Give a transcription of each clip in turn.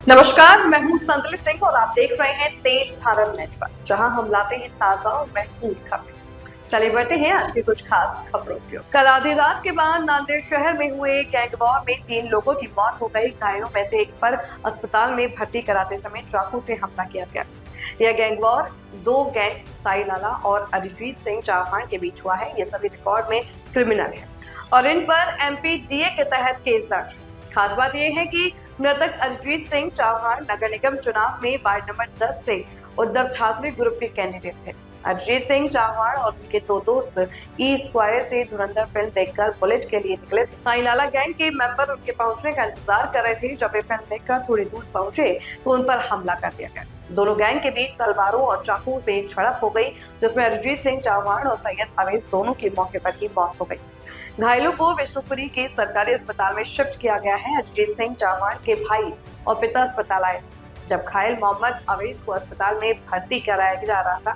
नमस्कार, मैं हूं संतली सिंह और आप देख रहे हैं तेज भारत नेटवर्क, जहां हम लाते हैं ताजा और महफूज खबरें। चलिए बढ़ते हैं आज की कुछ खास खबरों की ओर। कल आधी रात के बाद नांदेड़ शहर में हुए गैंग वॉर में 3 लोगों की मौत हो गई। घायलों में से एक पर अस्पताल में भर्ती कराते समय चाकू से हमला किया गया। यह गैंग वॉर 2 गैंग साई लाला और अरिजीत सिंह चौहान के बीच हुआ है। ये सभी रिकॉर्ड में क्रिमिनल है और इन पर एमपीडीए के तहत केस दर्ज है। खास बात यह है कि मृतक अरिजीत सिंह चौहान नगर निगम चुनाव में वार्ड नंबर 10 से उद्धव ठाकरे ग्रुप के कैंडिडेट थे। अरिजीत सिंह चौहान और उनके 2 दोस्त ई स्क्वायर से धुरंधर फिल्म देखकर बुलेट के लिए निकले थे। साई लाला गैंग के मेंबर उनके पहुंचने का इंतजार कर रहे थे। जब वे फिल्म देखकर थोड़ी दूर पहुंचे तो उन पर हमला कर दिया गया। दोनों गैंग के बीच तलवारों और चाकू में झड़प हो गई, जिसमें अरिजीत सिंह चौहान और सैयद अवैस दोनों की मौके पर ही मौत हो गई। घायलों को विष्णुपुरी के सरकारी अस्पताल में शिफ्ट किया गया है। अरिजीत सिंह चौहान के भाई और पिता अस्पताल आए। जब घायल मोहम्मद अवैस को अस्पताल में भर्ती कराया जा रहा था,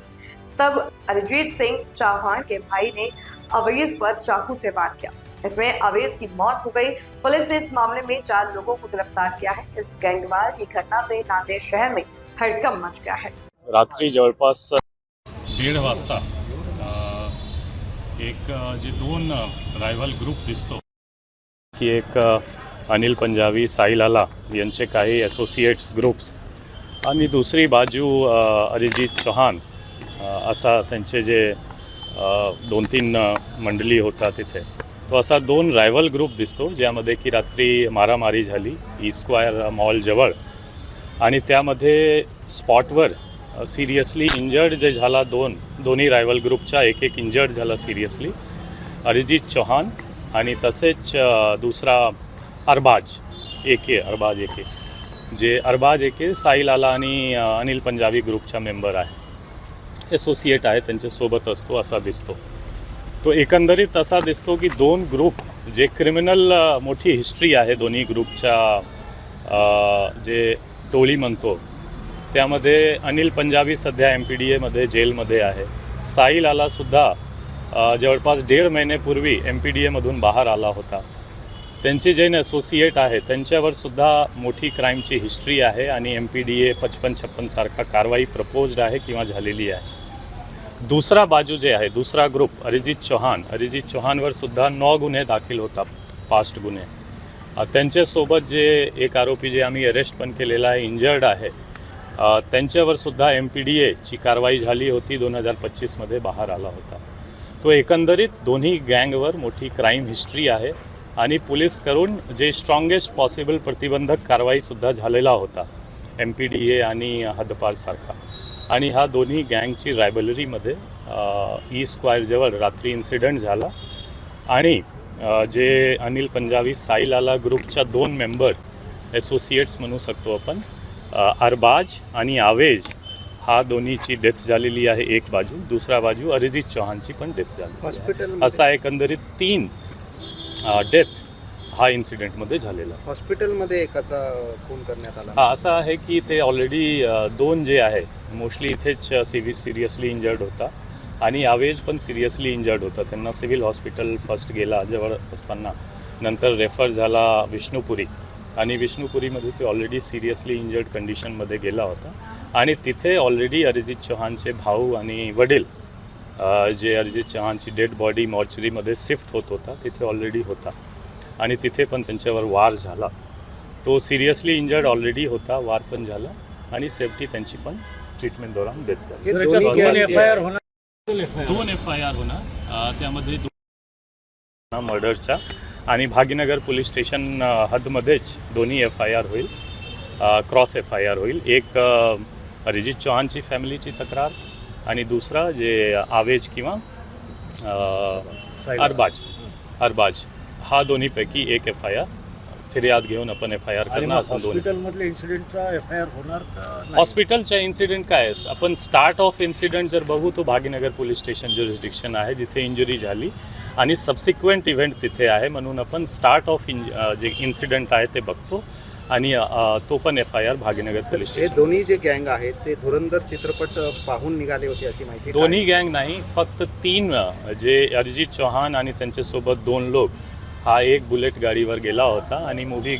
तब अरिजीत सिंह चौहान के भाई ने अवैस पर चाकू से वार किया। इसमें अवैस की मौत हो गई। पुलिस ने इस मामले में 4 लोगों को गिरफ्तार किया है। इस गैंगवार की घटना से नांदेड़ शहर में हड़कंप मच गया है। रात्री जवळपास 1:30 वाजता एक जे 2 रायव्हल ग्रुप दिसतो की एक अनिल पंजाबी साई लाला यांचे काही असोसिएट्स ग्रुप्स आणि दुसरी बाजू अरिजीत चौहान असा त्यांचे जे 2-3 मंडळी होता तिथे, तो असा 2 रायव्हल ग्रुप दिसतो ज्यामध्ये की रात्री मारामारी झाली ई स्क्वायर मॉलजवळ आणि त्यामध्ये स्पॉटवर सिरियसली इंजर्ड जे झाला दोन्ही रायव्हल ग्रुपच्या एक इंजर्ड झाला सिरियसली अरिजीत चौहान आणि तसेच दुसरा अरबाज एके जे अरबाज एके साई लाला आणि अनिल पंजाबी ग्रुपचा मेंबर आहे, असोसिएट आहे, त्यांच्यासोबत असतो असा दिसतो। तो एकंदरीत असा दिसतो की 2 ग्रुप जे क्रिमिनल मोठी हिस्ट्री आहे दोन्ही ग्रुपच्या जे टोळी म्हणतो त्यामध्ये अनिल पंजाबी सध्या एमपीडीएमध्ये जेलमध्ये आहे। साई लालासुद्धा जवळपास 1.5 महिन्यापूर्वी एमपीडीएमधून बाहेर आला होता। त्यांचे जे असोसिएट आहे त्यांच्यावर सुद्धा मोठी क्राईमची हिस्ट्री आहे आणि एमपीडीए 55-56 सारखा कारवाई प्रपोज्ड आहे किंवा झालेली आहे। दुसरा बाजू जे आहे दुसरा ग्रुप अरिजीत चौहानवर सुद्धा 9 गुन्हे दाखल होता, पास्ट गुन्हे। त्यांच्यासोबत जे एक आरोपी जे आम्ही अरेस्ट पण केलेला आहे, इंजर्ड आहे, त्यांच्यावर सुद्धा एमपीडीएची कारवाई झाली होती, 2025मध्ये बाहेर आला होता। तो एकंदरीत दोन्ही गँगवर मोठी क्राईम हिस्ट्री आहे आणि पोलीस करून जे स्ट्रॉंगेस्ट पॉसिबल प्रतिबंधक कारवाईसुद्धा झालेला होता एमपीडीए आणि हद्दपार सारखा। आणि हा दोन्ही गँगची रायबलरीमध्ये ई स्क्वायरजवळ रात्री इन्सिडेंट झाला आणि जे अनिल पंजाबी साई लाला ग्रुपच्या 2 मेंबर असोसिएट्स म्हणू शकतो आपण, अरबाज आणि आवेज, हा दोन्हीची डेथ झालेली आहे एक बाजू, दुसरा बाजू अरिजीत चौहानची पण डेथ झाली हॉस्पिटल। असा एकंदरीत 3 डेथ हा इन्सिडेंटमध्ये झालेला। हॉस्पिटलमध्ये एकाचा खून करण्यात आला। हा असं आहे की ते ऑलरेडी 2 जे आहे मोस्टली इथेच सिरियसली इंजर्ड होता आणि आवेज पण सिरियसली इंजर्ड होता। त्यांना सिव्हिल हॉस्पिटल फर्स्ट गेला जवळ असताना, नंतर रेफर झाला विष्णुपुरी आणि विष्णुपुरीमध्ये ते ऑलरेडी सिरियसली इंजर्ड कंडिशनमध्ये गेला होता आणि तिथे ऑलरेडी अरिजीत चौहानचे भाऊ आणि वडील जे अरिजीत चौहानची डेड बॉडी मॉर्चरीमध्ये शिफ्ट होत होता तिथे ऑलरेडी होता आणि तिथे पण त्यांच्यावर वार झाला। तो सिरियसली इंजर्ड ऑलरेडी होता, वार पण झाला आणि सेफ्टी त्यांची पण ट्रीटमेंट दौरान डेथ झाली। 2 एफआयआर होणार, त्यामध्ये मर्डरचा आणि भागीनगर पोलीस स्टेशन हदमध्येच दोन्ही एफआयआर होईल, क्रॉस एफआयआर होईल। एक अरिजीत चौहानची फॅमिलीची तक्रार आणि दुसरा जे आवेज किंवा अरबाज हा दोन्हीपैकी एक एफआयआर फिर्याद घेऊन आपण एफआयआर करणार असं। हॉस्पिटलमधल्या इन्सिडेंटचा एफआयआर होणार का? हॉस्पिटलचा इन्सिडेंट काय आहे, आपण स्टार्ट ऑफ इन्सिडेंट जर बघू तो भागीनगर पोलीस स्टेशन ज्युरिस्डिक्शन आहे जिथे इंजुरी झाली आणि सबसिक्वेंट इव्हेंट तिथे आहे, म्हणून आपण स्टार्ट ऑफ जे इन्सिडेंट आहे ते बघतो आणि तो पण एफआयआर भागीनगर पोलीस हे स्टेशन। दोन्ही जे गँग आहेत ते धुरंधर चित्रपट पाहून निघाले होते अशी माहिती। दोन्ही गँग नाही, फक्त 3 जे अरिजीत चौहान आणि त्यांच्यासोबत 2 लोक, हा एक बुलेट गाडीवर गेला होता आणि मूव्ही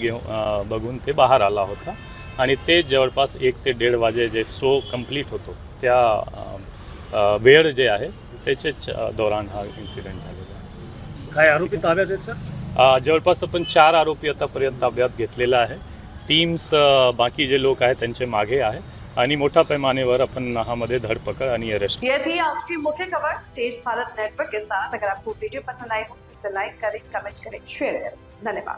बघून ते बाहेर आला होता आणि ते जवळपास 1 ते 1:30 वाजे जे शो कंप्लीट होतो त्या वेळ जे आहे त्याच्याच दौरान हा इन्सिडेंट झालेला आहे. काय आरोपी ताब्यात आहेत सर? जवळपास आपण 4 आरोपी आतापर्यंत ताब्यात घेतलेला आहे. टीम्स बाकी जे लोक आहेत त्यांचे मागे आहे आणि मोठ्या पैमानेवर अपन मध्ये धरपकड़ आणि अरेस्ट. ये थी आज की मुख्य खबर तेज भारत नेटवर्क के साथ। अगर आपको वीडियो पसंद आई हो तो इसे लाइक करें, कमेंट करें, शेयर करें। धन्यवाद।